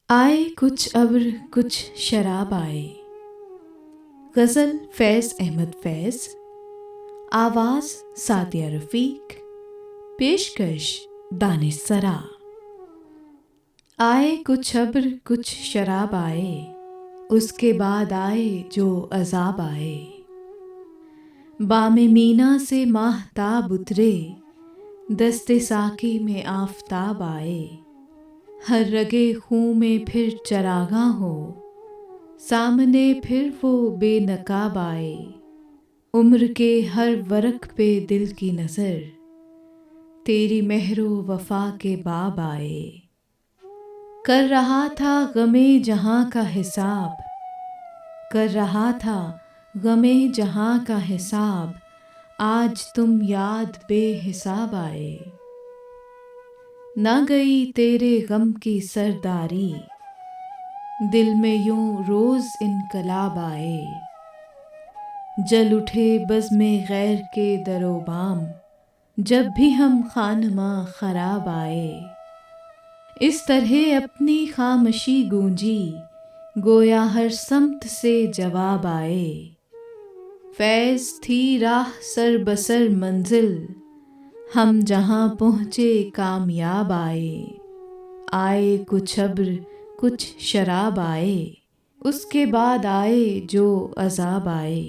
आए कुछ अब्र कुछ शराब आए। गज़ल फैज़ अहमद फैज़, आवाज़ सादिया रफ़ीक, पेशकश दानिश सरा। आए कुछ अब्र कुछ शराब आए, उसके बाद आए जो अज़ाब आए। बामे मीना से माहताब उतरे, दस्ते साकी में आफ़ताब आए। हर रगे खूं में फिर चरागा हो, सामने फिर वो बेनकाब आए। उम्र के हर वरक पे दिल की नज़र, तेरी मेहरो वफ़ा के बाब आए। कर रहा था गमे जहाँ का हिसाब, कर रहा था गमे जहाँ का हिसाब, आज तुम याद बेहिसाब आए। न गई तेरे गम की सरदारी, दिल में यूं रोज़ इनकलाब आए। जल उठे बज़्म गैर के दरोबाम, जब भी हम खानमा ख़राब आए। इस तरह अपनी खामशी गूंजी, गोया हर समत से जवाब आए। फैज़ थी राह सर बसर मंजिल, हम जहाँ पहुँचे कामयाब आए। आए कुछ अब्र कुछ शराब आए, उसके बाद आए जो अज़ाब आए।